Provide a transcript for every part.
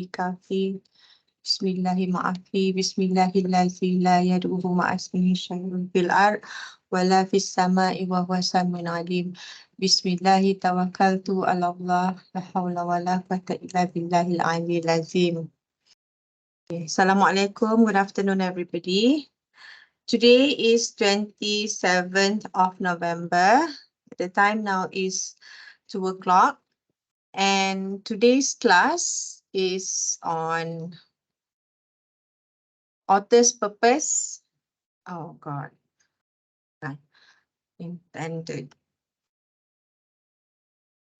Kafi. Bismillahirrahmanirrahim. Bismillahirrahmanirrahim. La yad'uhu ma'asmihi syai'un fil ard wala fis sama'i wa huwa samiun alim. Bismillahi tawakkaltu 'ala Allah. La haula wala quwwata illa billahil aliyyil azim. Assalamualaikum. Good afternoon, everybody. Today is 27th of November. The time now is 2 o'clock. And today's class is on author's purpose. Oh God, intended.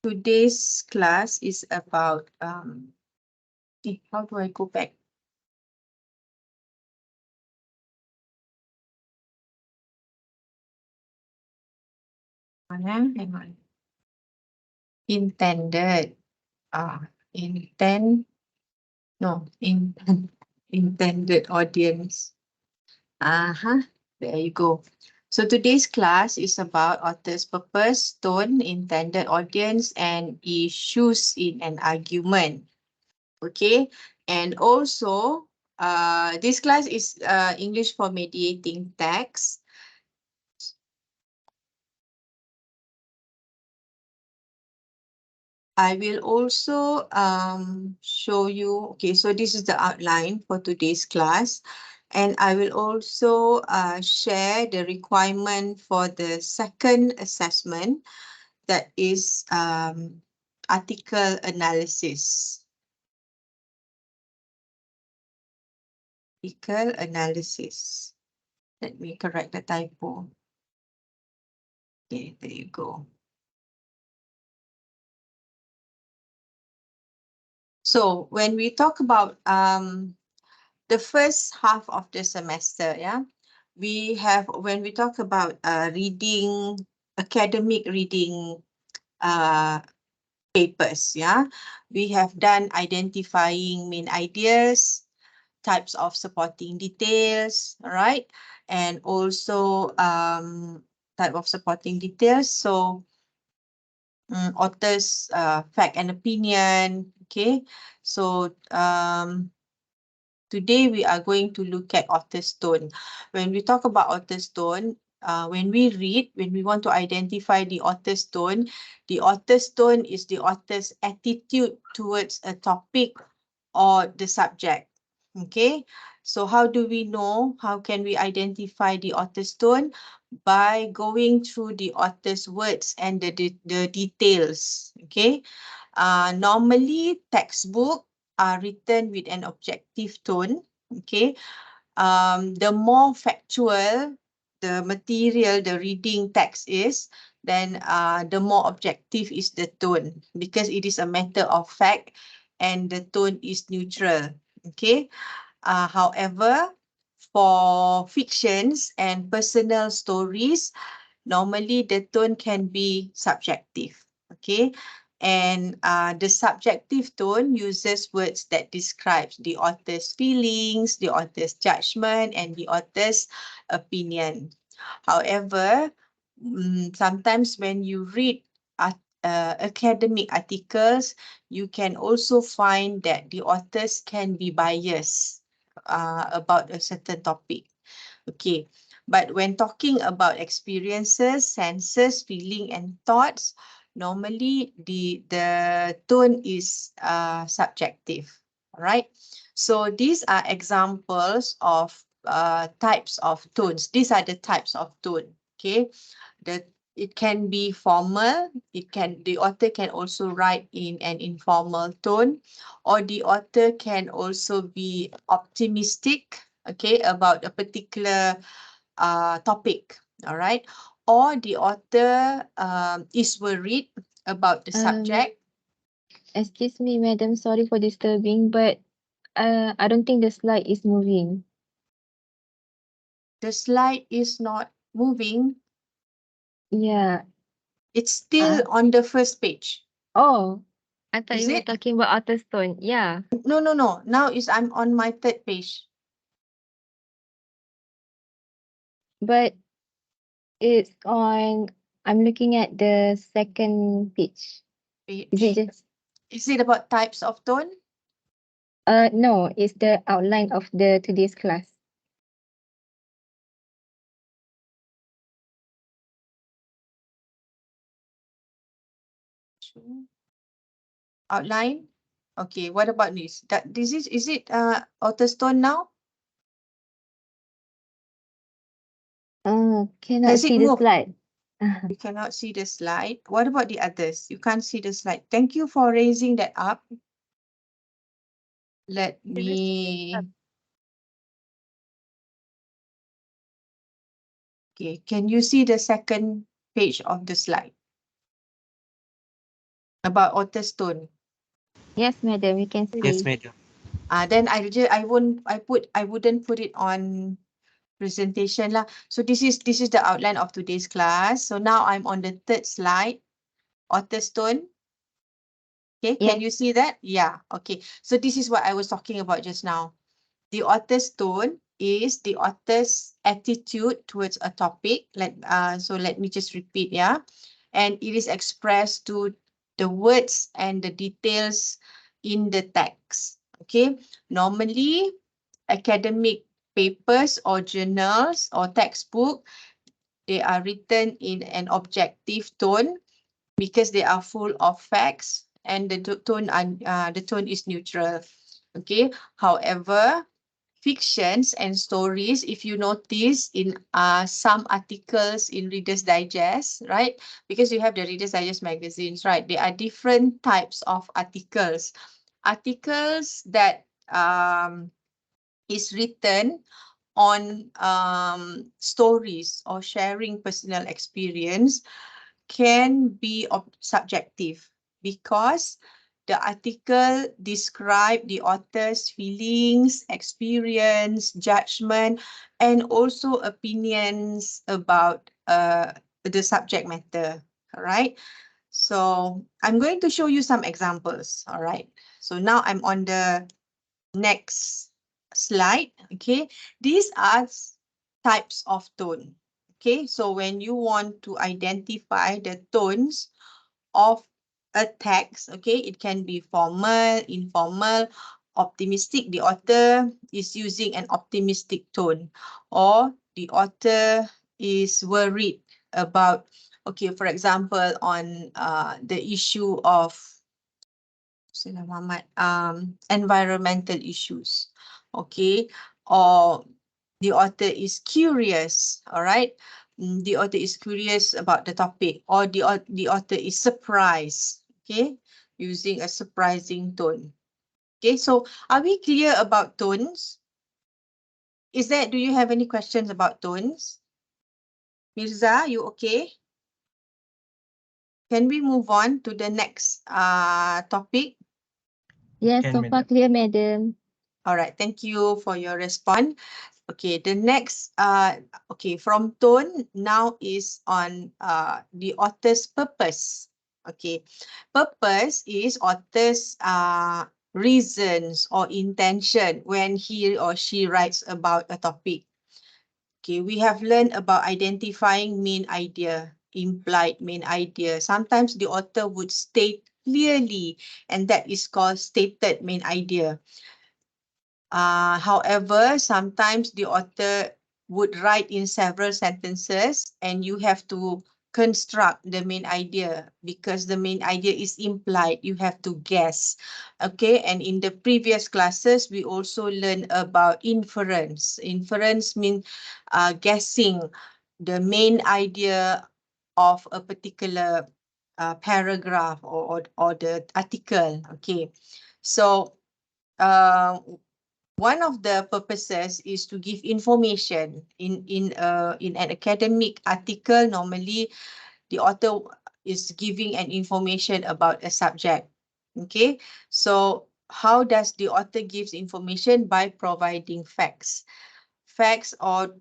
Today's class is about how do I go back? Hang on. Intended. Intended audience. There you go. So today's class is about author's purpose, tone, intended audience, and issues in an argument. Okay, and also this class is English for mediating text. I will also show you, okay, so this is the outline for today's class. And I will also share the requirement for the second assessment, that is article analysis. Article analysis. Let me correct the typo. Okay, there you go. So when we talk about the first half of the semester, when we talk about reading, academic reading papers, we have done identifying main ideas, types of supporting details, right? And also type of supporting details. So author's fact and opinion. Okay, so today we are going to look at author's tone. When we talk about author's tone, when we read, when we want to identify the author's tone is the author's attitude towards a topic or the subject. Okay, so how do we know? How can we identify the author's tone? By going through the author's words and the details. Okay, normally textbook are written with an objective tone. Okay, the more factual the material, the reading text is, then the more objective is the tone, because it is a matter of fact and the tone is neutral. Okay, however, for fictions and personal stories, normally the tone can be subjective. Okay, and the subjective tone uses words that describes the author's feelings, the author's judgment, and the author's opinion. However, sometimes when you read academic articles, you can also find that the authors can be biased about a certain topic. Okay, but when talking about experiences, senses, feeling, and thoughts, normally the tone is subjective. All right. So these are examples of types of tones. These are the types of tone. Okay, it can be formal. The author can also write in an informal tone, or the author can also be optimistic, okay, about a particular topic. All right, or the author is worried about the subject. Excuse me, madam. Sorry for disturbing, but I don't think the slide is moving. The slide is not moving. Yeah. It's still on the first page. Oh, I thought Is you were it? talking about author's tone. Yeah. No. Now I'm on my third page. But it's on, I'm looking at the second page. Is it just? Is it about types of tone? No, it's the outline of the today's class. Outline. Okay, what about this? This is it outer stone now? Oh, cannot Has it see the moved? slide. You cannot see the slide. What about the others? You can't see the slide. Thank you for raising that up. Let me. Okay, can you see the second page of the slide about outer stone? Yes, madam, you can Yes, see. madam. Then I wouldn't put it on presentation lah. So this is the outline of today's class. So now I'm on the third slide, outer stone. Okay, can Yes. you see that? Yeah, okay. So this is what I was talking about just now. The author's tone is the author's attitude towards a topic. So let me just repeat, yeah. And it is expressed to the words and the details in the text. Okay. Normally, academic papers or journals or textbook, they are written in an objective tone because they are full of facts and the tone is neutral. Okay. However, fictions and stories, if you notice in some articles in Reader's Digest, right? Because you have the Reader's Digest magazines, right? There are different types of articles. Articles that is written on stories or sharing personal experience can be subjective because the article describe the author's feelings, experience, judgment, and also opinions about the subject matter. All right. So I'm going to show you some examples. All right. So now I'm on the next slide. Okay. These are types of tone. Okay, so when you want to identify the tones of a text, okay, it can be formal, informal, optimistic. The author is using an optimistic tone, or the author is worried about, okay, for example, on the issue of environmental issues, okay, or the author is curious, all right. The author is curious about the topic, or the author is surprised, okay, using a surprising tone. Okay, so are we clear about tones? Do you have any questions about tones? Mirza, you okay? Can we move on to the next topic? Yes, Can, so far madam. clear, madam. All right, thank you for your response. Okay, the next, okay, from tone now is on the author's purpose. Okay, purpose is author's reasons or intention when he or she writes about a topic. Okay, we have learned about identifying main idea, implied main idea. Sometimes the author would state clearly, and that is called stated main idea. However, sometimes the author would write in several sentences and you have to construct the main idea because the main idea is implied. You have to guess. Okay, and in the previous classes, we also learned about inference. Inference means guessing the main idea of a particular paragraph or the article. Okay, so one of the purposes is to give information in an academic article. Normally, the author is giving an information about a subject. Okay, so how does the author gives information? By providing facts. Facts or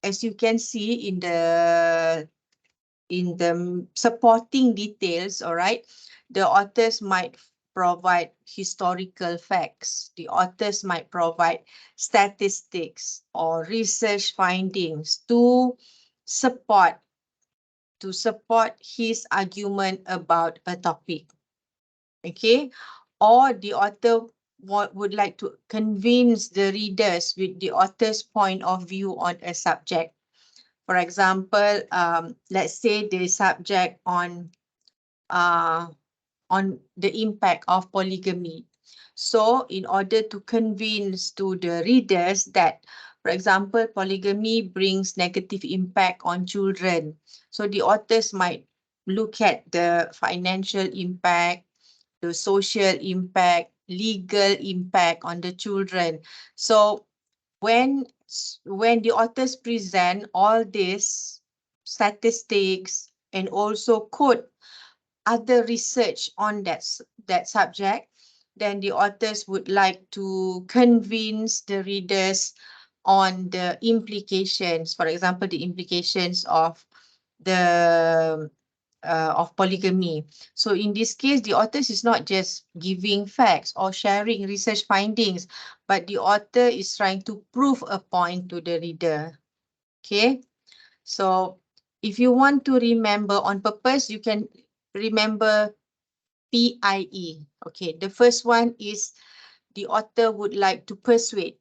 as you can see in the supporting details, all right, the authors might provide historical facts. The authors might provide statistics or research findings to support his argument about a topic. Okay, or the author would like to convince the readers with the author's point of view on a subject. For example, let's say the subject on the impact of polygamy. So in order to convince to the readers that, for example, polygamy brings negative impact on children. So the authors might look at the financial impact, the social impact, legal impact on the children. So when the authors present all these statistics and also quote other research on that subject, then the authors would like to convince the readers on the implications, for example, the implications of the of polygamy. So in this case, the authors is not just giving facts or sharing research findings, but the author is trying to prove a point to the reader. Okay, so if you want to remember on purpose, you can remember PIE. Okay, the first one is the author would like to persuade.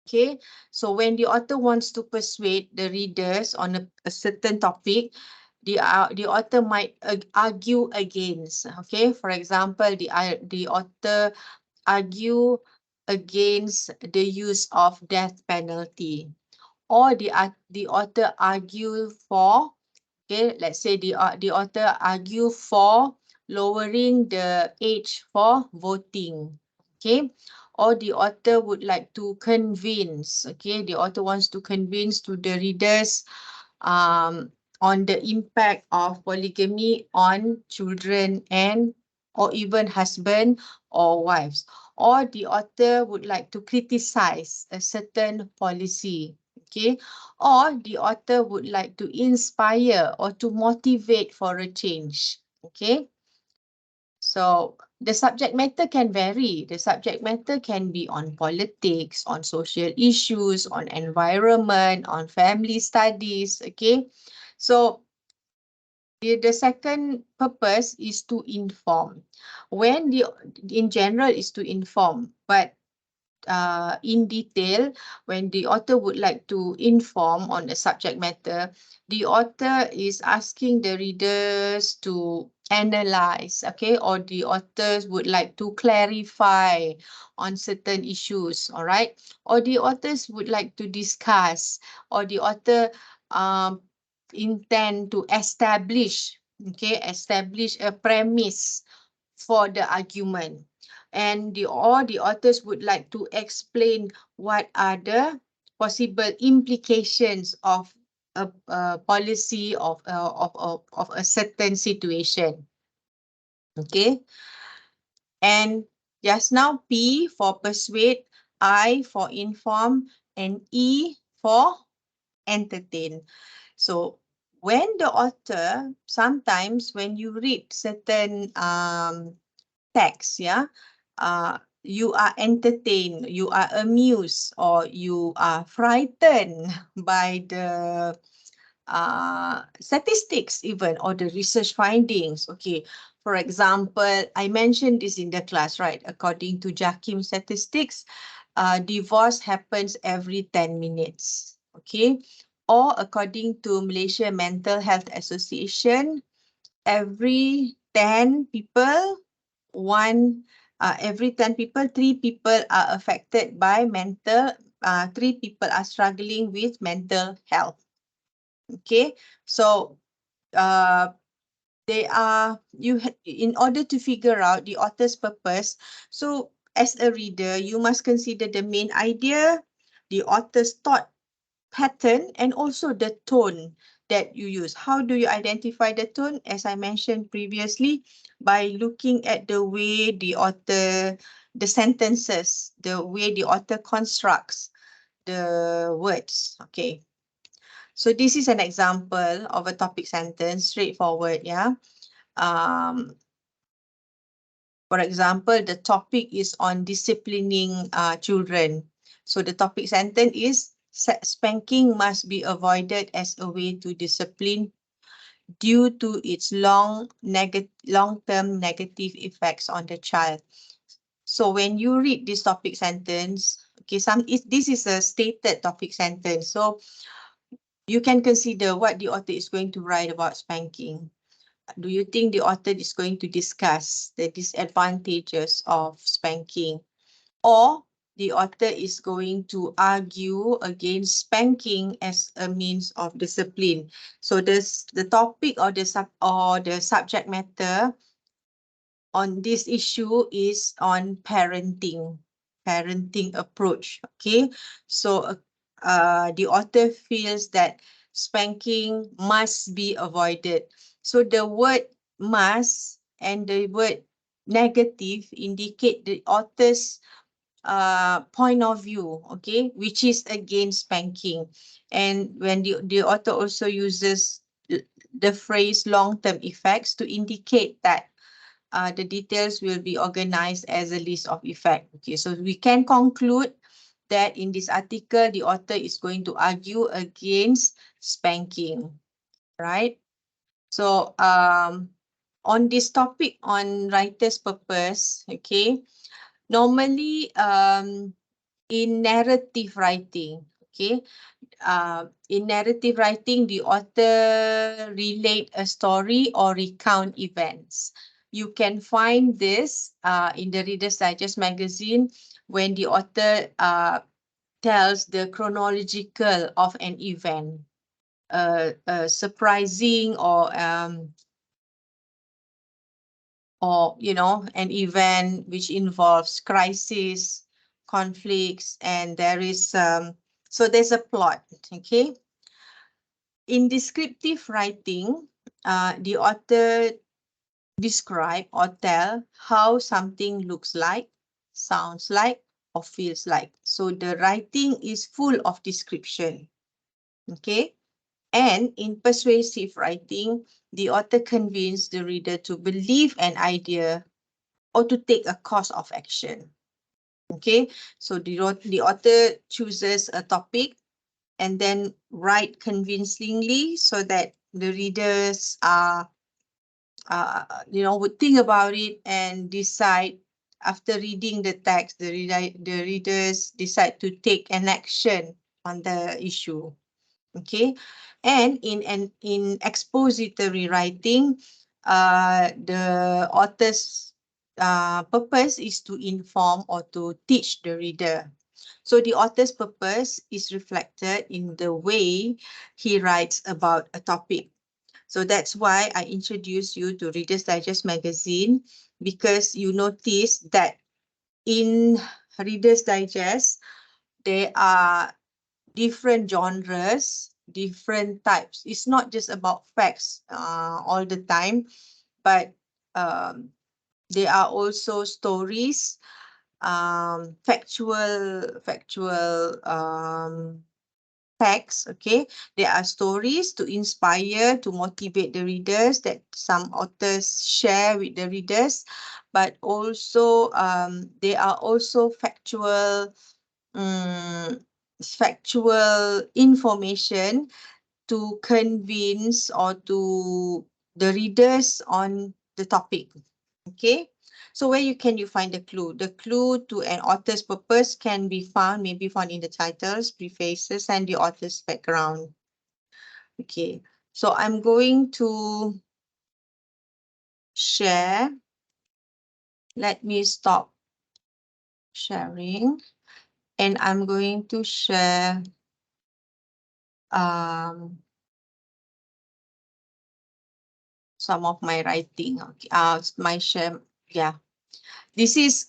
Okay, so when the author wants to persuade the readers on a certain topic, the author might argue against. Okay, for example, the author argue against the use of death penalty, or the author argue for, okay, let's say the author argue for lowering the age for voting. Okay, or the author would like to convince, okay, the author wants to convince to the readers on the impact of polygamy on children and or even husband or wives, or the author would like to criticize a certain policy. Okay, or the author would like to inspire or to motivate for a change. Okay, so the subject matter can vary. The subject matter can be on politics, on social issues, on environment, on family studies. Okay, so the second purpose is to inform. When in general is to inform, but in detail, when the author would like to inform on the subject matter, the author is asking the readers to analyze, okay, or the authors would like to clarify on certain issues, all right, or the authors would like to discuss, or the author intend to establish, okay, establish a premise for the argument, and the authors would like to explain what are the possible implications of a policy of a certain situation. Okay, and just now P for persuade, I for inform, and E for entertain. So when the author, sometimes when you read certain text, yeah, you are entertained, you are amused, or you are frightened by the statistics even, or the research findings. Okay, for example, I mentioned this in the class, right? According to Jakim statistics, divorce happens every 10 minutes. Okay, or according to Malaysia Mental Health Association, every 10 people, every 10 people, 3 people are affected by mental, 3 people are struggling with mental health. Okay, so they are, in order to figure out the author's purpose, so as a reader, you must consider the main idea, the author's thought pattern, and also the tone that you use. How do you identify the tone? As I mentioned previously, by looking at the way the author, the sentences, the way the author constructs the words. Okay, so this is an example of a topic sentence, straightforward, yeah. For example, the topic is on disciplining children. So the topic sentence is spanking must be avoided as a way to discipline due to its long-term negative effects on the child. So when you read this topic sentence, okay, this is a stated topic sentence. So you can consider what the author is going to write about spanking. Do you think the author is going to discuss the disadvantages of spanking? Or the author is going to argue against spanking as a means of discipline? So the topic or the subject matter on this issue is on parenting approach. Okay, so the author feels that spanking must be avoided. So the word must and the word negative indicate the author's point of view, okay, which is against spanking. And when the author also uses the phrase long-term effects to indicate that the details will be organized as a list of effect. Okay, so we can conclude that in this article, the author is going to argue against spanking, right? So on this topic on writer's purpose, okay, normally in narrative writing, okay, in narrative writing, the author relate a story or recount events. You can find this in the Reader's Digest magazine when the author tells the chronological of an event, surprising or an event which involves crisis, conflicts, and there is so there's a plot. Okay. In descriptive writing, the author describe or tell how something looks like, sounds like, or feels like. So the writing is full of description. Okay. And in persuasive writing, the author convinces the reader to believe an idea or to take a course of action. Okay. So the author chooses a topic and then write convincingly so that the readers would think about it and decide. After reading the text, the readers decide to take an action on the issue. Okay, and in expository writing, the author's purpose is to inform or to teach the reader. So the author's purpose is reflected in the way he writes about a topic. So that's why I introduced you to Reader's Digest magazine, because you notice that in Reader's Digest, there are different genres, different types. It's not just about facts all the time, but there are also stories, factual facts. Okay, there are stories to inspire, to motivate the readers that some authors share with the readers, but also there are also factual information to convince or to the readers on the topic. Okay, so where can you find the clue? The clue to an author's purpose can be found, maybe found in the titles, prefaces, and the author's background. Okay, so I'm going to share. Let me stop sharing, and I'm going to share some of my writing. Okay, my share. Yeah, this is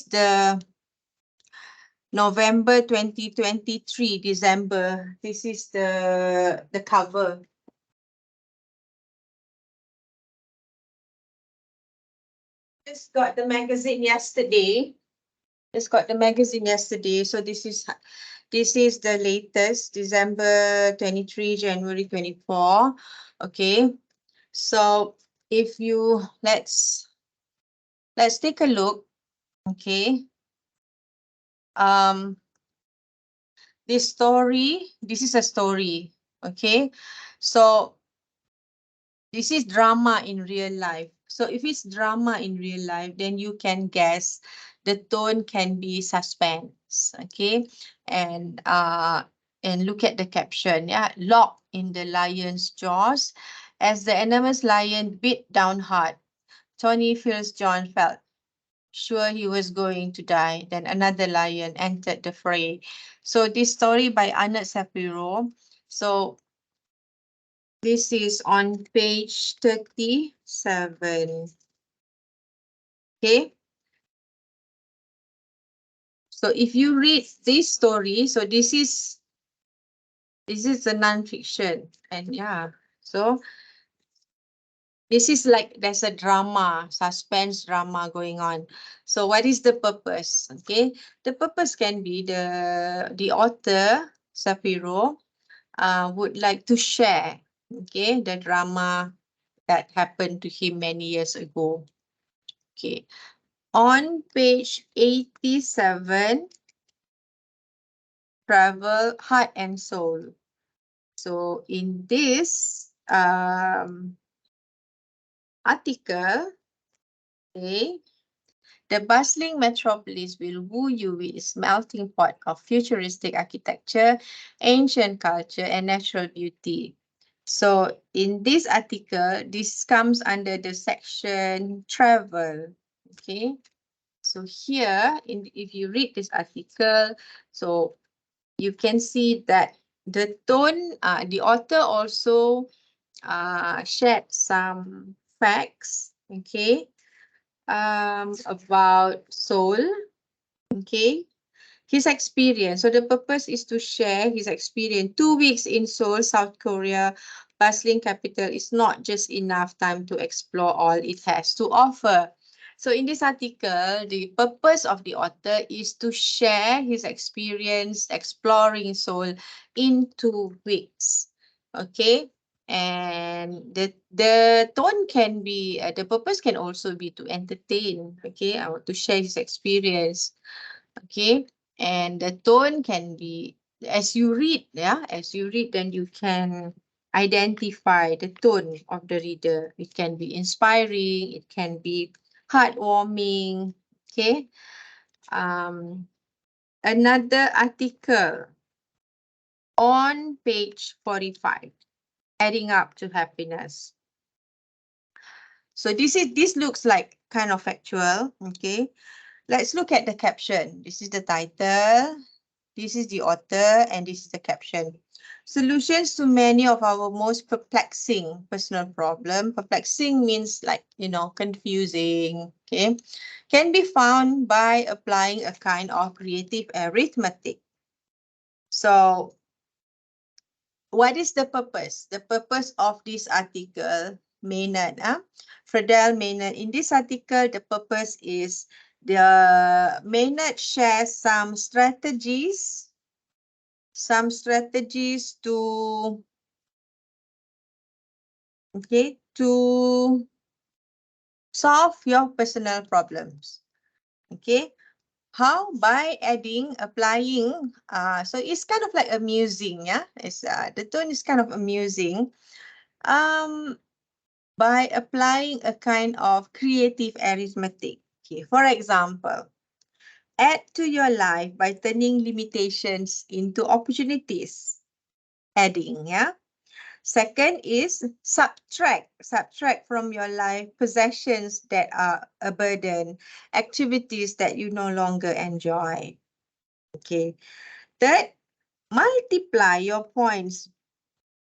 the November 2023, December. This is the cover. Just got the magazine yesterday. So this is the latest, December 23, January 24. Okay. So if you let's take a look. Okay. This is a story. Okay. So this is drama in real life. So if it's drama in real life, then you can guess the tone can be suspense. Okay. And look at the caption. Yeah. Locked in the lion's jaws. As the enormous lion bit down hard, Tony feels John felt sure he was going to die. Then another lion entered the fray. So this story by Arnold Shapiro. So this is on page 37. Okay. So if you read this story, so this is a non-fiction, and yeah, so this is like there's a drama, suspense drama going on. So what is the purpose? Okay, the purpose can be the author Shapiro would like to share, okay, the drama that happened to him many years ago. Okay, on page 87, Travel, Heart and Soul. So in this article, okay, the bustling metropolis will woo you with its melting pot of futuristic architecture, ancient culture, and natural beauty. So in this article, this comes under the section travel. Okay. So here, if you read this article, so you can see that the tone, the author also shared some facts, okay, about Seoul, okay, his experience. So the purpose is to share his experience. 2 weeks in Seoul, South Korea, bustling capital is not just enough time to explore all it has to offer. So in this article, the purpose of the author is to share his experience exploring Seoul in 2 weeks. Okay. And the tone can be, the purpose can also be to entertain, okay, or to share his experience. Okay, and the tone can be, as you read, yeah, as you read, then you can identify the tone of the reader. It can be inspiring, it can be heartwarming. Okay. Another article on page 45, adding up to happiness. So this looks like kind of factual. Okay, let's look at the caption. This is the title. This is the author, and this is the caption. Solutions to many of our most perplexing personal problem. Perplexing means like, confusing, okay, can be found by applying a kind of creative arithmetic. So what is the purpose? The purpose of this article, Maynard, Fredel Maynard. In this article, the purpose is the Maynard shares some strategies to, okay, to solve your personal problems. Okay, how? By applying, so it's kind of like amusing, yeah, it's the tone is kind of amusing, by applying a kind of creative arithmetic. Okay, for example, add to your life by turning limitations into opportunities. Adding, yeah. Second is subtract from your life possessions that are a burden, activities that you no longer enjoy. Okay. Third, multiply your points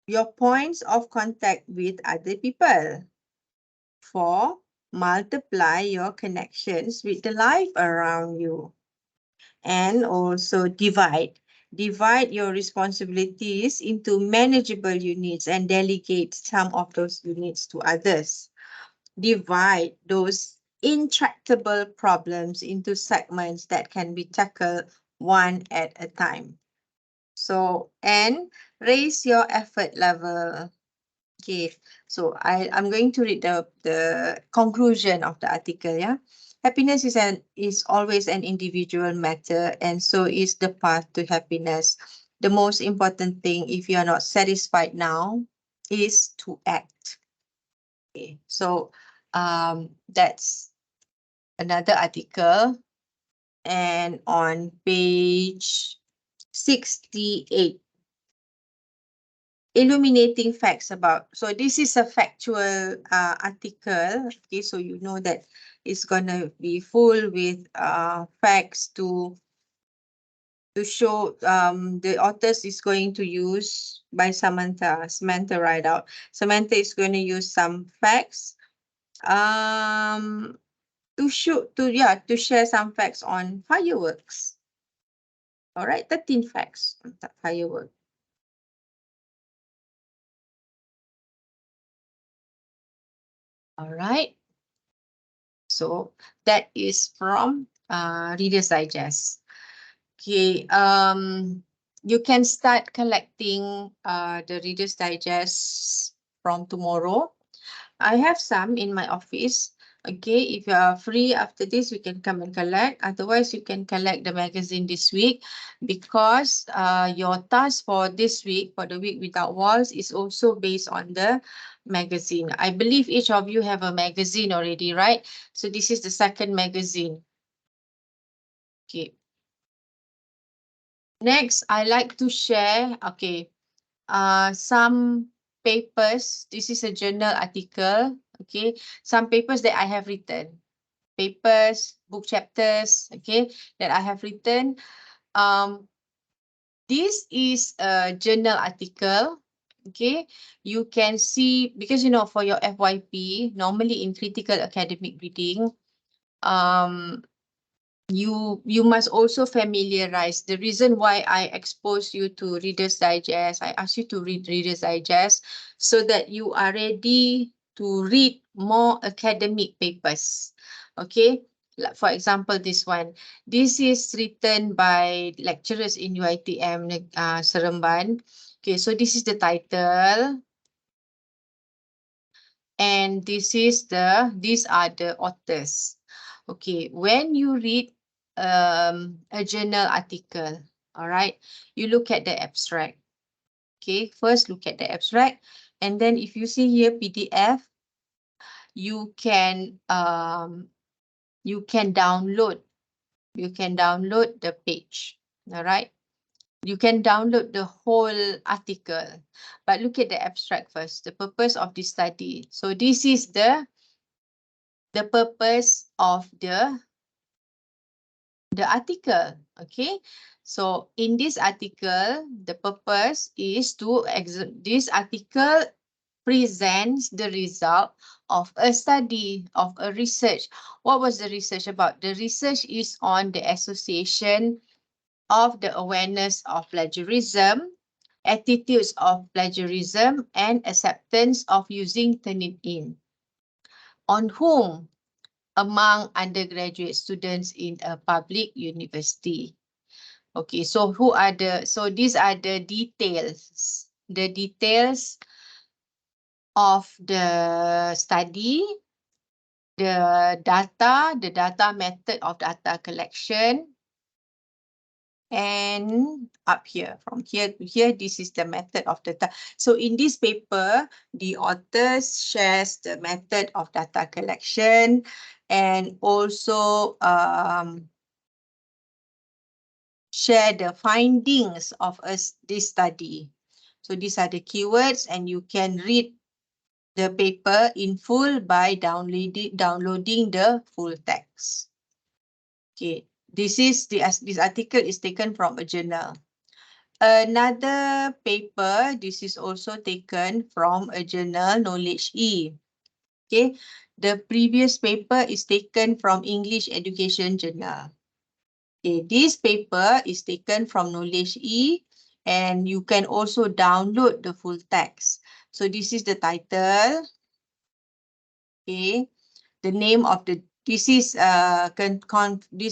of contact with other people. 4, multiply your connections with the life around you. And also divide your responsibilities into manageable units and delegate some of those units to others. Divide those intractable problems into segments that can be tackled one at a time. So, and raise your effort level. Okay, so I'm going to read the conclusion of the article. Yeah, happiness is always an individual matter, and so is the path to happiness. The most important thing, if you are not satisfied now, is to act. Okay, so That's another article. And on page 68, illuminating facts about, so this is a factual article. Okay, so you know that it's gonna be full with facts to show the authors is going to use by Samantha Rideout. Samantha is going to use some facts to show to share some facts on fireworks. All right, 13 facts on fireworks. All right. So that is from Reader's Digest. Okay, you can start collecting the Reader's Digest from tomorrow. I have some in my office. Okay, if you are free after this, we can come and collect. Otherwise, you can collect the magazine this week, because your task for this week, for the week without walls, is also based on the magazine. I believe each of you have a magazine already, right? So this is the second magazine. Okay. Next, I like to share, okay, some papers. This is a journal article. Okay, some papers that I have written. Papers, book chapters, okay, that I have written. This is a journal article. Okay, you can see, because you know, for your FYP, normally in critical academic reading, you must also familiarize. The reason why I expose you to Reader's Digest, I ask you to read Reader's Digest, so that you are ready to read more academic papers. Okay, like for example, this one. This is written by lecturers in UiTM Seremban. Okay, so this is the title. And these are the authors. Okay, when you read a journal article, all right, you look at the abstract. Okay, first look at the abstract, and then if you see here PDF, you can download the page. All right, you can download the whole article, but look at the abstract first, the purpose of this study. So this is the purpose of the article. Okay, so in this article, the purpose is to this article presents the result of a study, of a research. What was the research about? The research is on the association of the awareness of plagiarism, attitudes of plagiarism, and acceptance of using Turnitin. On whom? Among undergraduate students in a public university. Okay, so these are the details. The details of the study, the data method of data collection, and up here, from here to here, this is the method of data. So in this paper, the authors shares the method of data collection, and also share the findings of this study. So these are the keywords, and you can read the paper in full by downloading the full text. Okay, this article is taken from a journal. Another paper, this is also taken from a journal, Knowledge E. Okay, the previous paper is taken from English Education Journal. Okay, this paper is taken from Knowledge E, and you can also download the full text. So this is the title. Okay, the name of this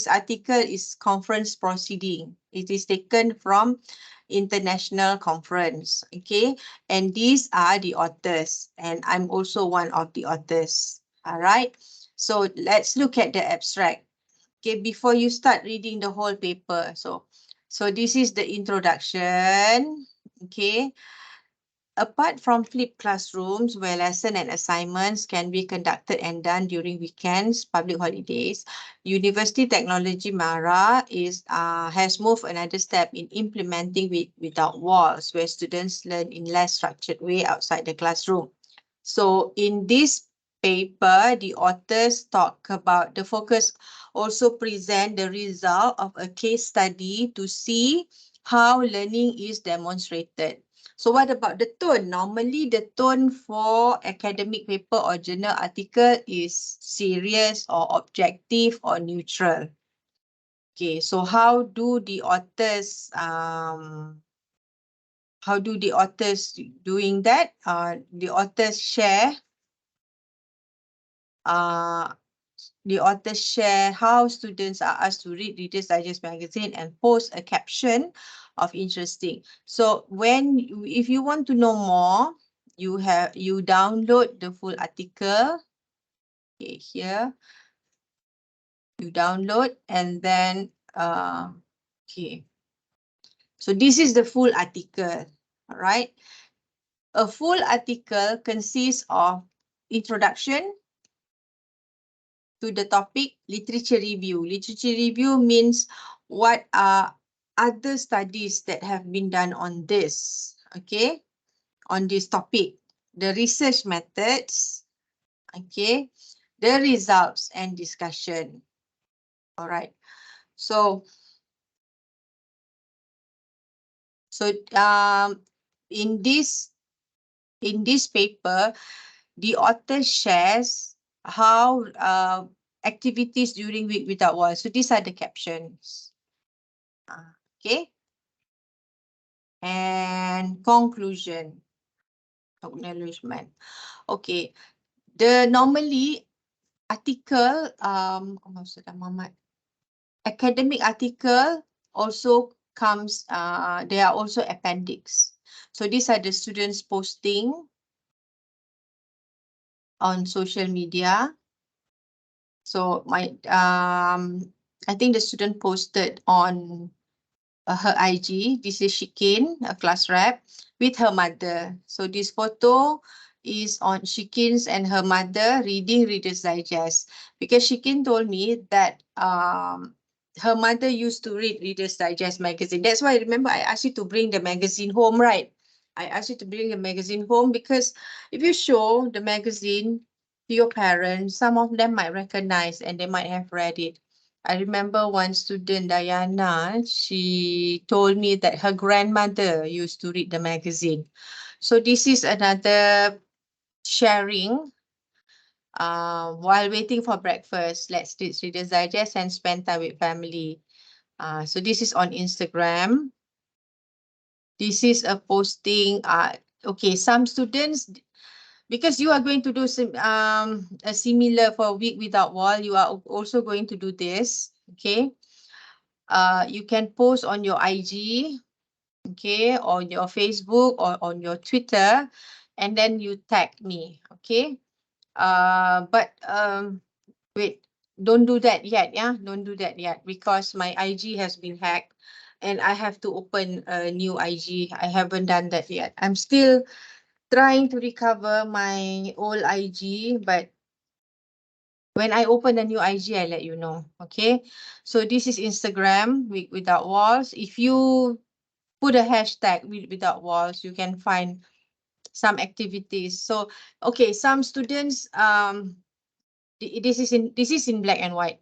article is conference proceeding. It is taken from international conference. Okay, and these are the authors, and I'm also one of the authors. All right, so let's look at the abstract. Okay, before you start reading the whole paper, so this is the introduction. Okay, Apart from flipped classrooms where lesson and assignments can be conducted and done during weekends, public holidays, University Technology Mara has moved another step in implementing without walls, where students learn in less structured way outside the classroom. So in this paper, the authors talk about the focus also present the result of a case study to see how learning is demonstrated. So what about the tone? Normally, the tone for academic paper or journal article is serious or objective or neutral. Okay, so how do the authors doing that? The authors share how students are asked to read Reader's Digest magazine and post a caption of interesting. So if you want to know more, you download the full article. Okay, here you download and then okay. So this is the full article. All right. A full article consists of introduction to the topic, literature review. Literature review means what are other studies that have been done on this, okay, on this topic, the research methods, okay, the results and discussion. All right. So in this paper, the author shares how activities during week without walls. So these are the captions. Okay. And conclusion. Acknowledgement. Okay. The normally article, academic article also comes, there are also appendix. So these are the students posting on social media. So I think the student posted on her IG. This is Shikin, a class rep, with her mother. So this photo is on Shikin's and her mother reading Reader's Digest, because Shikin told me that her mother used to read Reader's Digest magazine. That's why I remember I asked you to bring the magazine home, right? I asked you to bring the magazine home because if you show the magazine to your parents, some of them might recognize and they might have read it. I remember one student, Diana, she told me that her grandmother used to read the magazine. So this is another sharing while waiting for breakfast. Let's read Reader's Digest and spend time with family. So this is on Instagram. This is a posting. Okay, some students, because you are going to do some a similar for Week Without Wall, you are also going to do this. Okay. You can post on your IG, okay, on your Facebook or on your Twitter, and then you tag me, okay. But wait, don't do that yet, yeah, don't do that yet, because my IG has been hacked and I have to open a new IG. I haven't done that yet. I'm still trying to recover my old IG, but when I open a new IG, I let you know. Okay. So this is Instagram, Week Without Walls. If you put a hashtag without walls, you can find some activities. So, okay, some students, this is in black and white.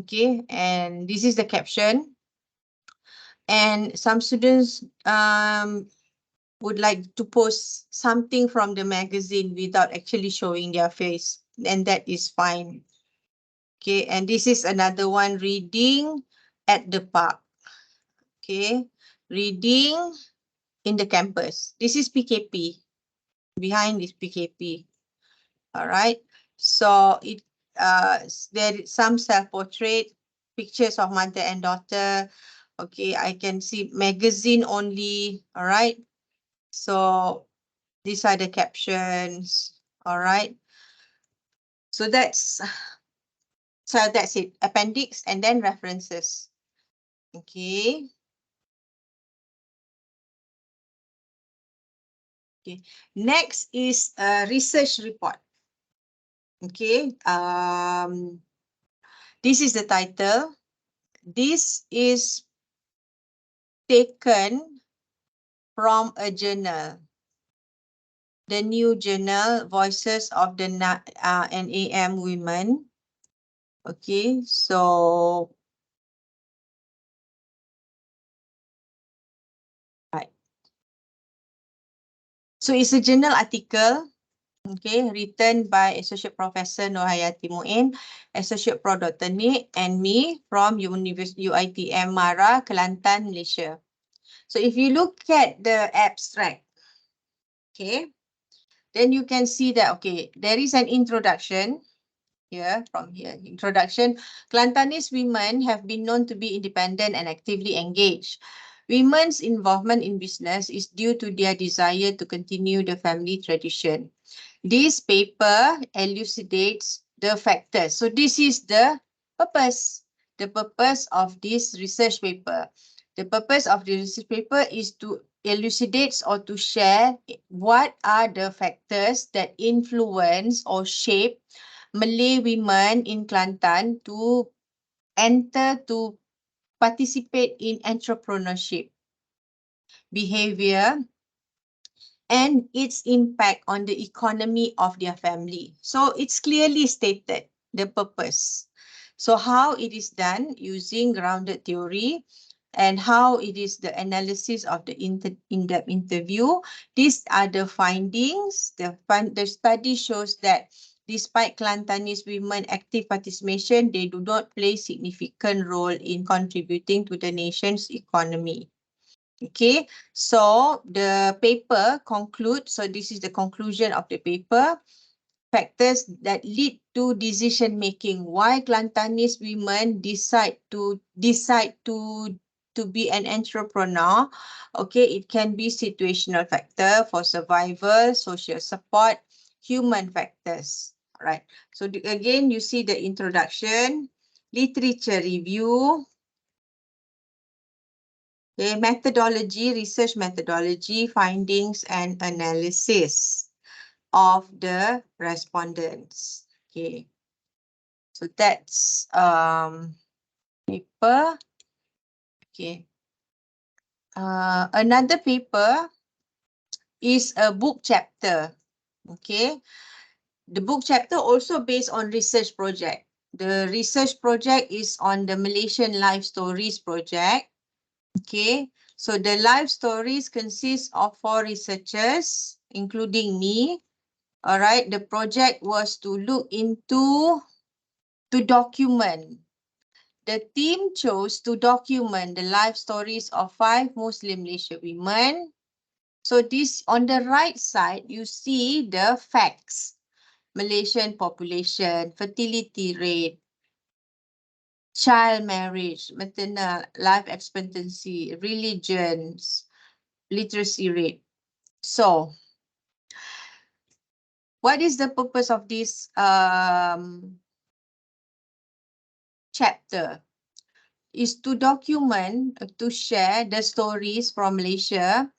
Okay. And this is the caption. And some students would like to post something from the magazine without actually showing their face. And that is fine. Okay, and this is another one, reading at the park. Okay, reading in the campus. This is PKP. Behind is PKP. All right. So there is some self-portrait, pictures of mother and daughter. Okay, I can see magazine only. All right. So these are the captions. All right. So that's it. Appendix and then references. Okay. Okay. Next is a research report. Okay. This is the title. This is taken from a journal, the new journal, Voices of the NAM Women. Okay, so right. So it's a journal article, okay, written by Associate Professor Nurhayati Muin, Associate Pro Dr. Nick, and me from UiTM Mara, Kelantan, Malaysia. So if you look at the abstract, okay, then you can see that, okay, there is an introduction here, from here. Introduction. Kelantanese women have been known to be independent and actively engaged. Women's involvement in business is due to their desire to continue the family tradition. This paper elucidates the factors. So this is the purpose. The purpose of this research paper. The purpose of the research paper is to elucidate or to share what are the factors that influence or shape Malay women in Kelantan to participate in entrepreneurship behavior and its impact on the economy of their family. So it's clearly stated, the purpose. So how it is done using grounded theory and how it is the analysis of the in-depth interview. These are the findings. The study shows that despite Kelantanese women active participation, they do not play significant role in contributing to the nation's economy. Okay, so the paper concludes, so this is the conclusion of the paper. Factors that lead to decision making. Why Kelantanese women decide to be an entrepreneur. Okay, it can be situational factor for survival, social support, human factors. All right. So again, you see the introduction, literature review. Okay, methodology, research methodology, findings and analysis of the respondents. Okay, so that's paper. Okay, another paper is a book chapter. Okay, the book chapter also based on research project. The research project is on the Malaysian Life Stories project. Okay, so the life stories consist of 4 researchers, including me. All right, the project was to look into, to document. The team chose to document the life stories of 5 Muslim Malaysian women. So this, on the right side, you see the facts. Malaysian population, fertility rate, child marriage, maternal life expectancy, religions, literacy rate. So, what is the purpose of this chapter? Is to document, to share the stories from Malaysia,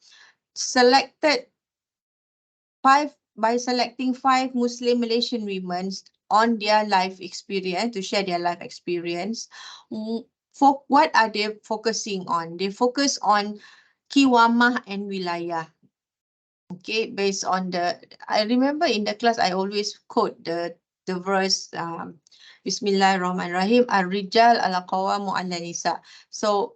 by selecting 5 Muslim Malaysian women on their life experience, to share their life experience. For what are they focusing on? They focus on kiwamah and wilayah. Okay, based on I remember in the class I always quote the verse, Bismillahirrahmanirrahim, Ar-Rijal ala qawamu ala nisa. So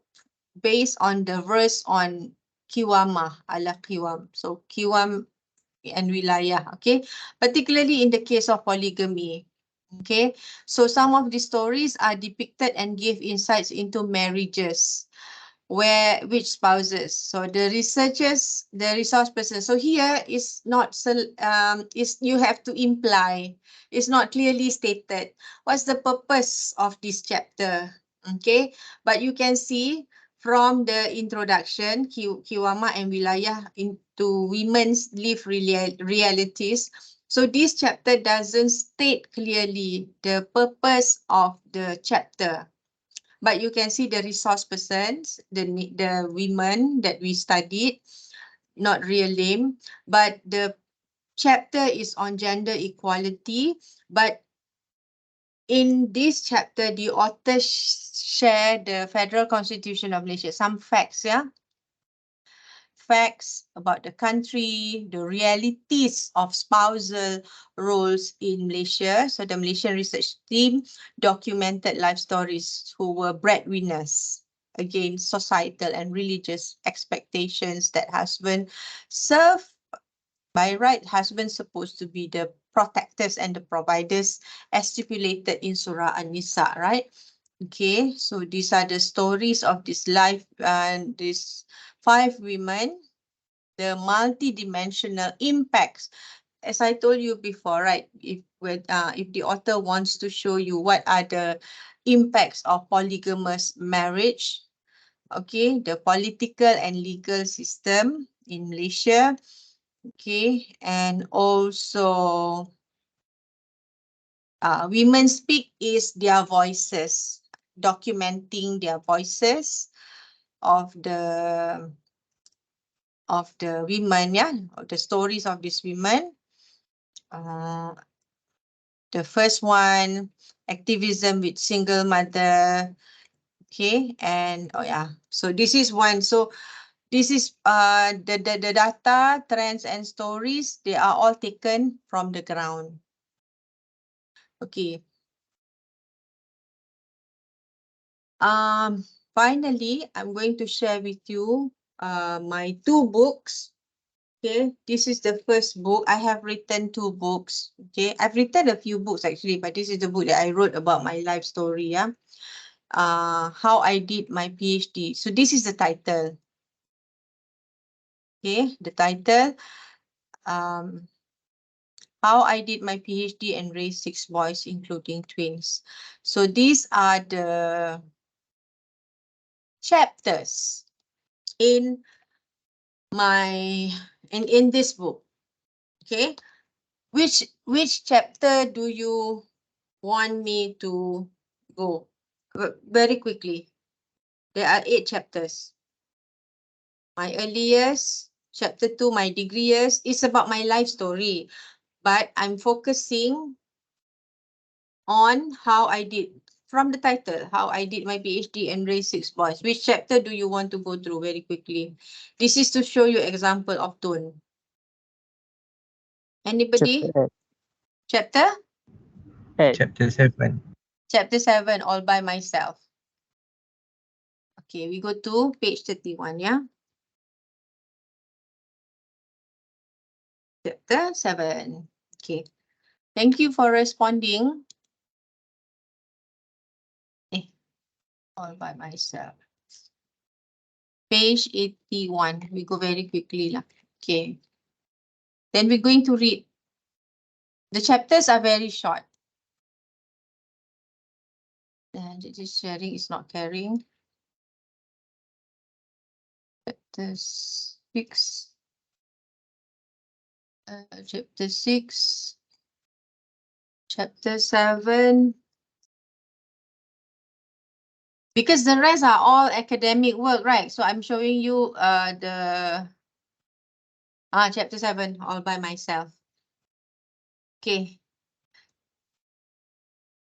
based on the verse on kiwamah ala kiwam. So kiwam and wilayah, okay, particularly in the case of polygamy. Okay, so some of the stories are depicted and give insights into marriages, which spouses. So the researchers, the resource person. So here is not is you have to imply. It's not clearly stated what's the purpose of this chapter. Okay, but you can see from the introduction, Kiwama and Wilayah into women's live realities. So this chapter doesn't state clearly the purpose of the chapter. But you can see the resource persons, the women that we studied, not real name, but the chapter is on gender equality. But in this chapter, the author share the Federal Constitution of Malaysia, some facts, yeah. Facts about the country, the realities of spousal roles in Malaysia. So the Malaysian research team documented life stories who were breadwinners against societal and religious expectations that husband serve. By right, husband supposed to be the protectors and the providers as stipulated in Surah An-Nisa, right? Okay, so these are the stories of this life and these 5 women, the multi-dimensional impacts. As I told you before, right? If the author wants to show you what are the impacts of polygamous marriage, okay, the political and legal system in Malaysia, okay, and also women speak is their voices, documenting their voices of the women, yeah, of the stories of these women. The first one, activism with single mother, okay, and oh yeah, so this is one. So this is the data, trends, and stories. They are all taken from the ground. Okay. Finally, I'm going to share with you my 2 books. Okay, this is the first book. I have written 2 books. Okay, I've written a few books actually, but this is the book that I wrote about my life story. Yeah, how I did my PhD. So this is the title. Okay, the title. How I did my PhD and raised 6 boys, including twins. So these are the chapters in in this book. Okay, which chapter do you want me to go? Very quickly. There are 8 chapters. My earliest, chapter 2, my degree years, is about my life story, but I'm focusing on how I did, from the title, how I did my PhD and raised 6 boys. Which chapter do you want to go through very quickly? This is to show you example of tone. Anybody? Chapter? Chapter 7. Chapter 7, all by myself. Okay, we go to page 31, yeah? Chapter 7. Okay. Thank you for responding. All by myself. Page 81. We go very quickly lah. Okay. Then we're going to read. The chapters are very short. And this sharing is not carrying. Chapter 6. Chapter 6. Chapter 7. Because the rest are all academic work, right? So I'm showing you the chapter 7 all by myself. Okay.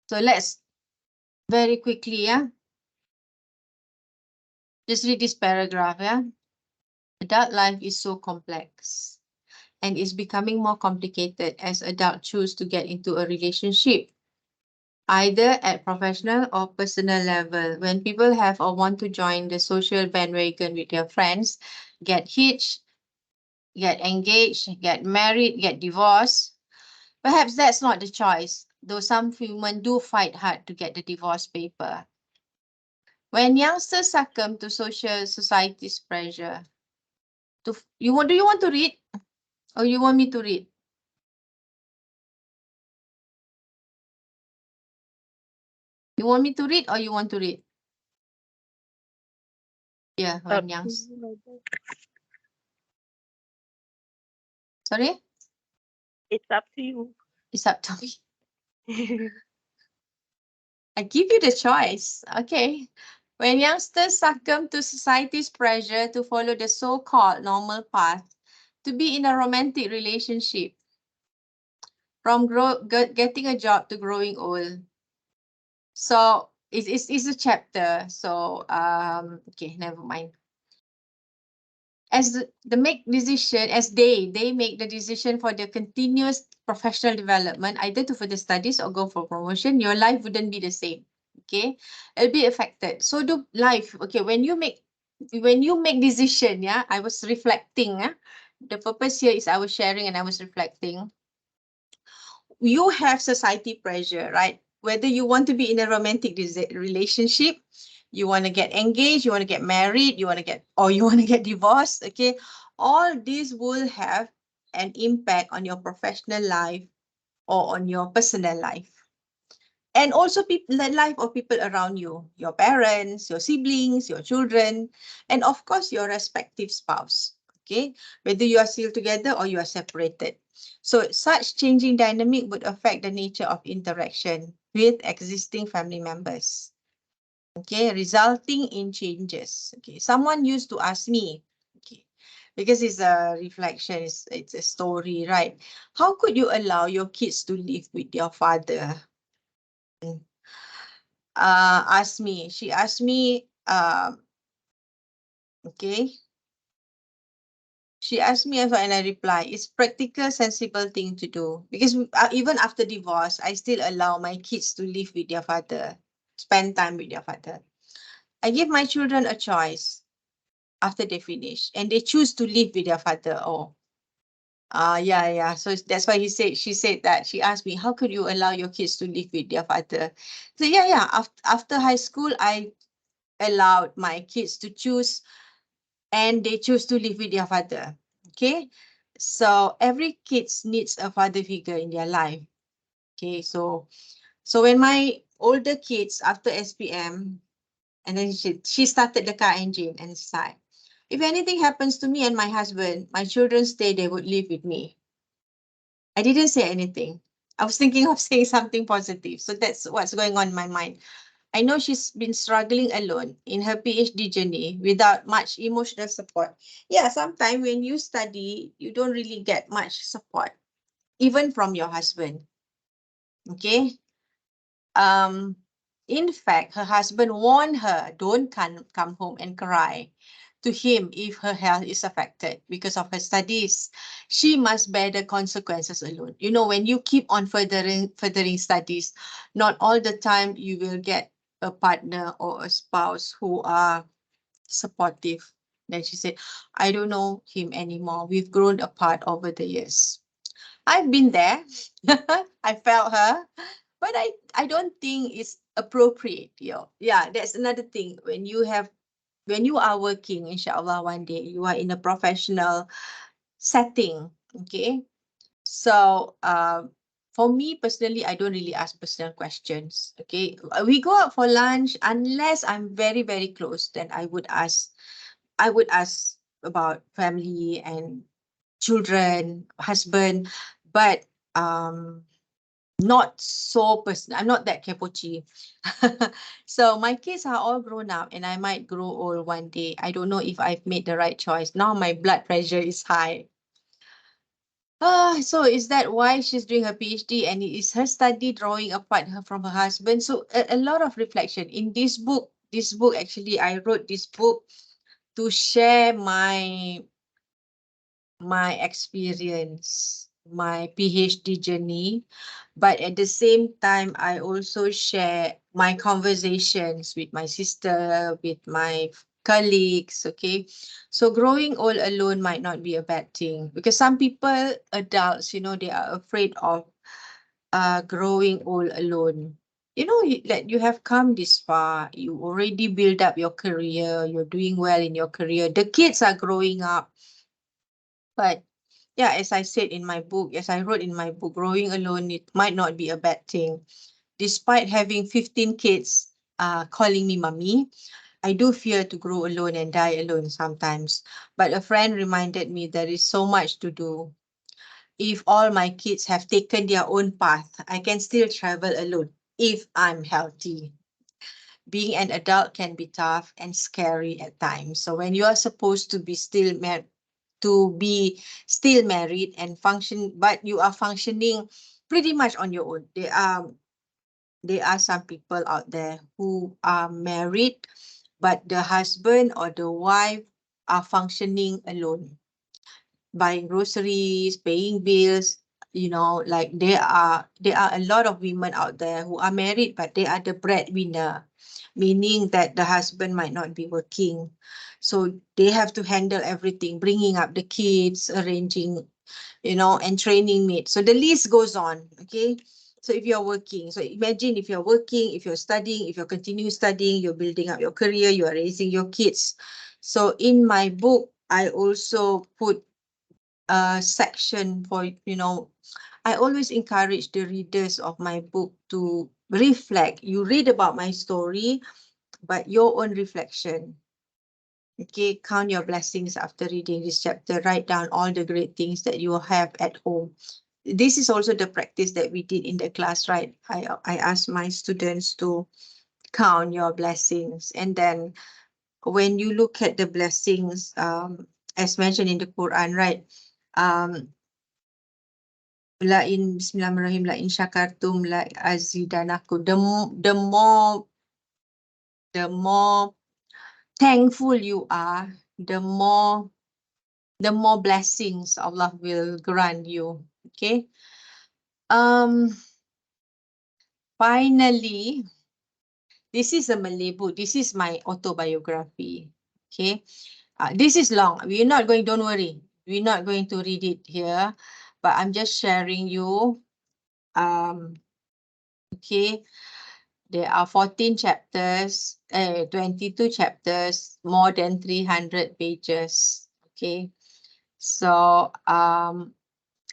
So let's very quickly, yeah. Just read this paragraph, yeah. Adult life is so complex and is becoming more complicated as adults choose to get into a relationship, either at professional or personal level. When people have or want to join the social bandwagon with their friends, get hitched, get engaged, get married, get divorced, perhaps that's not the choice, though some women do fight hard to get the divorce paper. When youngsters succumb to society's pressure, do you want to read? Or you want me to read? You want me to read or you want to read? Yeah, when youngsters. Sorry? It's up to you. It's up to me. I give you the choice. Okay. When youngsters succumb to society's pressure to follow the so-called normal path, to be in a romantic relationship. From getting a job to growing old. So it's a chapter. So okay, never mind. As the make decision, as they make the decision for their continuous professional development, either to further studies or go for promotion, your life wouldn't be the same. Okay, it'll be affected. So do life. Okay, when you make decision, yeah, I was reflecting. The purpose here is I was sharing and I was reflecting. You have society pressure, right? Whether you want to be in a romantic relationship, you want to get engaged, you want to get married, you want to get divorced, okay? All these will have an impact on your professional life or on your personal life. And also the life of people around you, your parents, your siblings, your children, and of course, your respective spouse, okay? Whether you are still together or you are separated. So such changing dynamic would affect the nature of interaction with existing family members, okay, resulting in changes. Okay, someone used to ask me, okay, because it's a reflection, it's a story, right? How could you allow your kids to live with your father? She asked me, okay. She asked me and I reply, it's practical, sensible thing to do. Because even after divorce, I still allow my kids to live with their father, spend time with their father. I give my children a choice after they finish and they choose to live with their father. Oh, yeah. So that's why she said that. She asked me, how could you allow your kids to live with their father? So yeah. After high school, I allowed my kids to choose and they choose to live with their father. Okay. So every kid needs a father figure in their life. Okay. So when my older kids after SPM, and then she started the car engine and said, if anything happens to me and my husband, my children stay, they would live with me. I didn't say anything. I was thinking of saying something positive. So that's what's going on in my mind. I know she's been struggling alone in her PhD journey without much emotional support. Yeah, sometimes when you study, you don't really get much support, even from your husband. Okay. In fact, her husband warned her, don't come home and cry to him if her health is affected because of her studies. She must bear the consequences alone. You know, when you keep on furthering studies, not all the time you will get a partner or a spouse who are supportive. Then she said, I don't know him anymore. We've grown apart over the years. I've been there. I felt her. But I don't think it's appropriate. Yeah, that's another thing. When you are working, inshallah, one day you are in a professional setting. Okay. So for me personally, I don't really ask personal questions. Okay. We go out for lunch unless I'm very, very close, then I would ask about family and children, husband, but not so personal. I'm not that kepochi. So my kids are all grown up and I might grow old one day. I don't know if I've made the right choice. Now my blood pressure is high. So is that why she's doing her PhD and is her study drawing apart her from her husband? So a lot of reflection in this book. Actually, I wrote this book to share my experience, my PhD journey, but at the same time, I also share my conversations with my sister, with my colleagues, okay? So growing all alone might not be a bad thing because some people, adults, they are afraid of growing all alone. You have come this far, you already build up your career, you're doing well in your career, the kids are growing up. But yeah, as I said in my book, as I wrote in my book, growing alone, it might not be a bad thing. Despite having 15 kids calling me mommy, I do fear to grow alone and die alone sometimes. But a friend reminded me there is so much to do. If all my kids have taken their own path, I can still travel alone if I'm healthy. Being an adult can be tough and scary at times. So when you are supposed to be still to be still married and function, but you are functioning pretty much on your own. There are some people out there who are married, but the husband or the wife are functioning alone, buying groceries, paying bills. You know, like there are a lot of women out there who are married, but they are the breadwinner, meaning that the husband might not be working. So they have to handle everything, bringing up the kids, arranging, you know, and training mates. So the list goes on, okay? So if you're working, so imagine if you're working, if you're studying, if you're continuing studying, you're building up your career, you are raising your kids. So in my book, I also put a section for, you know, I always encourage the readers of my book to reflect. You read about my story, but your own reflection. Okay, count your blessings after reading this chapter. Write down all the great things that you have at home. This is also the practice that we did in the class, right? I asked my students to count your blessings. And then when you look at the blessings, as mentioned in the Quran, right? La in Bismillahirrahmanirrahim, la in syakartum la azidanakum. The more thankful you are, the more blessings Allah will grant you. Okay. Finally, this is a Malay book. This is my autobiography. Okay. This is long. We're not going, don't worry. We're not going to read it here, but I'm just sharing you. Okay. There are 14 chapters, 22 chapters, more than 300 pages. Okay. So,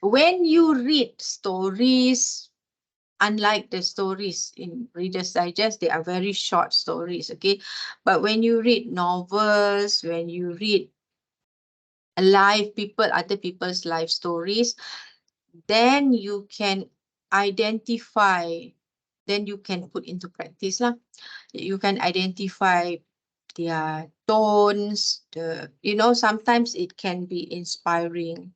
when you read stories, unlike the stories in Reader's Digest, they are very short stories, okay? But when you read novels, when you read other people's life stories, then you can identify, then you can put into practice lah. You can identify their tones, you know, sometimes it can be inspiring.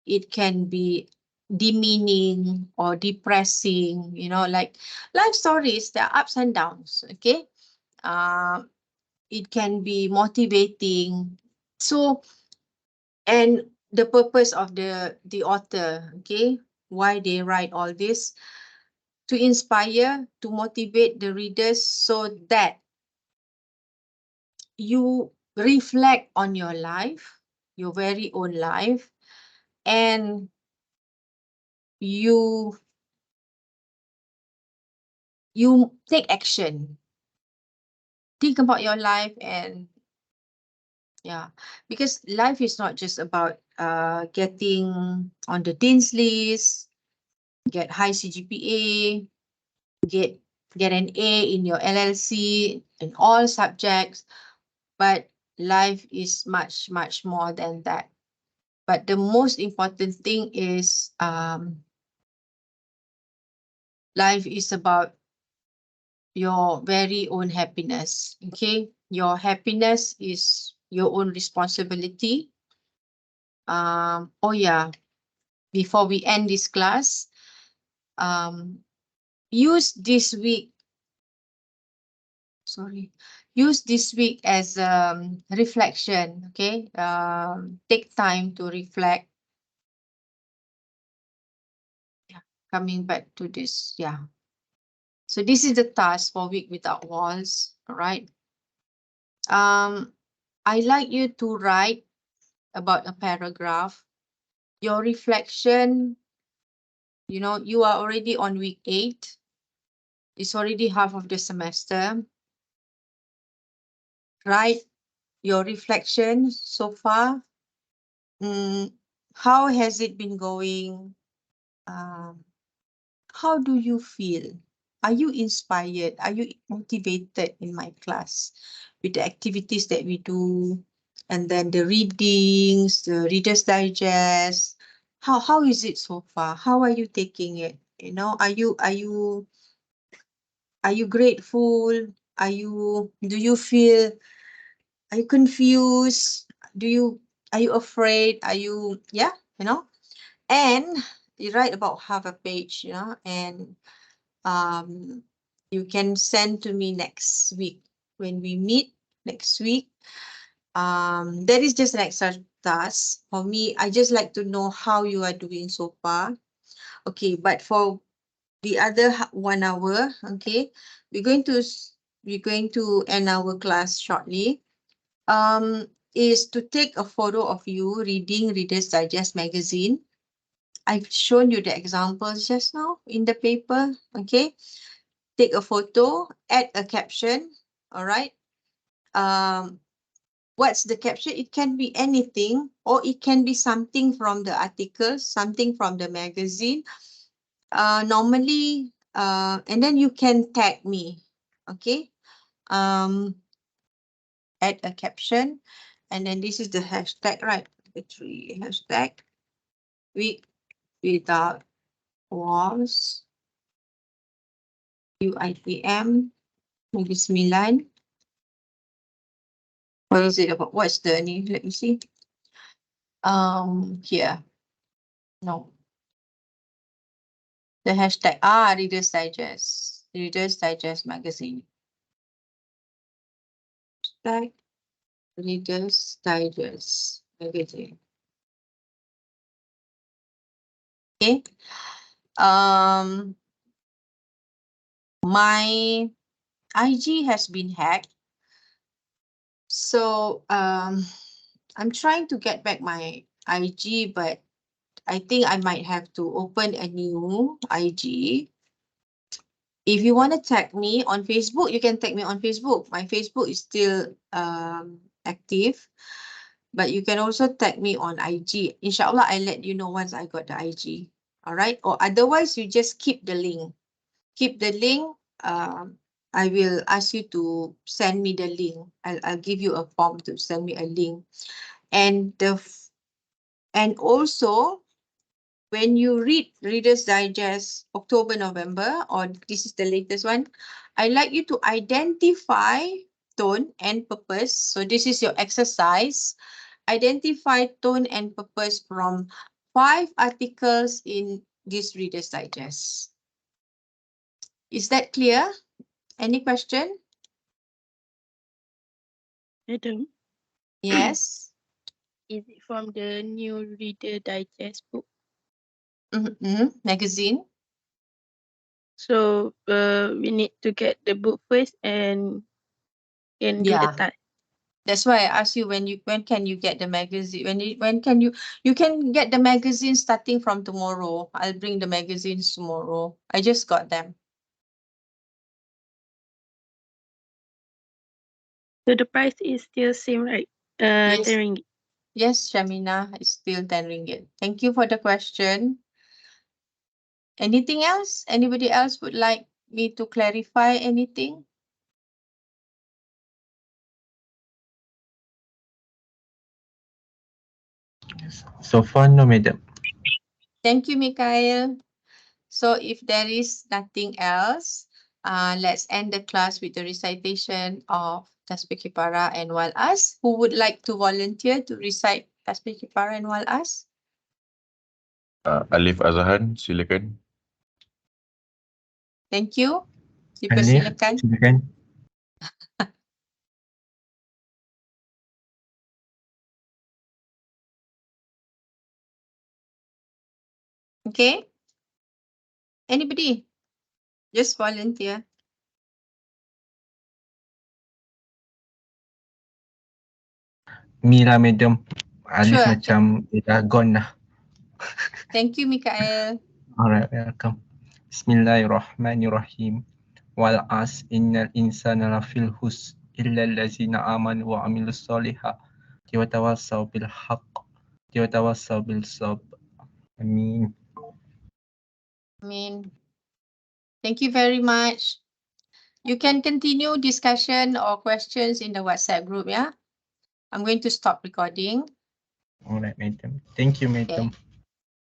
It can be demeaning or depressing, you know, like life stories, there are ups and downs, okay? It can be motivating. So, and the purpose of the author, okay, why they write all this, to inspire, to motivate the readers so that you reflect on your life, your very own life, and you take action. Think about your life, and yeah, because life is not just about getting on the dean's list, get high CGPA, get an A in your LLC in all subjects, but life is much, much more than that. But the most important thing is life is about your very own happiness, okay? Your happiness is your own responsibility. Oh yeah, before we end this class, use this week as reflection, okay? Take time to reflect. Yeah, coming back to this, yeah. So this is the task for Week Without Walls, all right? I like you to write about a paragraph. Your reflection, you know, you are already on week 8. It's already half of the semester. Write your reflection so far. How has it been going? How do you feel? Are you inspired? Are you motivated in my class with the activities that we do? And then the readings, the Reader's Digest. How is it so far? How are you taking it? You know, are you grateful? Do you feel, are you confused? Are you afraid? Are you, yeah, you know? And you write about half a page, you know, and you can send to me next week when we meet next week. That is just an extra task for me. I just like to know how you are doing so far. Okay, but for the other 1 hour, okay, we're going to end our class shortly. Is to take a photo of you reading Reader's Digest magazine. I've shown you the examples just now in the paper, okay? Take a photo, add a caption, all right? What's the caption? It can be anything, or it can be something from the article, something from the magazine. Normally, and then you can tag me, okay? Add a caption, and then this is the hashtag, right? The 3 hashtag. Week without walls. UITM. Negeri Sembilan. What is it about? What's the name? Let me see. Here. No. The hashtag Reader's Digest. Reader's Digest magazine. Hashtag Reader's Digest magazine. Okay. My IG has been hacked. So I'm trying to get back my IG, but I think I might have to open a new IG. If you want to tag me on Facebook, you can tag me on Facebook. My Facebook is still active, but you can also tag me on IG. Inshallah, I'll let you know once I got the IG. All right. Or otherwise, you just keep the link. Keep the link. I will ask you to send me the link. I'll give you a form to send me a link. And also, when you read Reader's Digest October, November, or this is the latest one, I like you to identify tone and purpose. So this is your exercise. Identify tone and purpose from 5 articles in this Reader's Digest. Is that clear? Any question? Madam, Yes. is it from the new Reader Digest book? Magazine. So we need to get the book first and do the Yeah. task. That's why I asked you when can you get the magazine? When can you can get the magazine starting from tomorrow. I'll bring the magazines tomorrow. I just got them. So the price is still same, right? Yes. 10 ringgit. Yes, Shamina, it's still 10 ringgit. Thank you for the question. Anything else? Anybody else would like me to clarify anything? So far, no, madam. Thank you, Mikhail. So if there is nothing else, let's end the class with the recitation of Tasbih Kifara and Wal'as. Who would like to volunteer to recite Tasbih Kifara and Wal'as? Alif Azhan, silakan. Thank you. Alif, Dipersilakan. silakan. Okay. Anybody? Just volunteer. Mira, madam. Alif Sure. macam dah gone dah. Thank you, Mikhail. Alright, welcome. Bismillahirrahmanirrahim. Wal as innal insana lafil hus illa allazina amanu wa amilus solihat wa tawassaw bil haqq wa tawassaw bil sabr. Amin. Thank you very much. You can continue discussion or questions in the WhatsApp group, yeah? I'm going to stop recording. Alright, madam. Thank you, madam. Okay.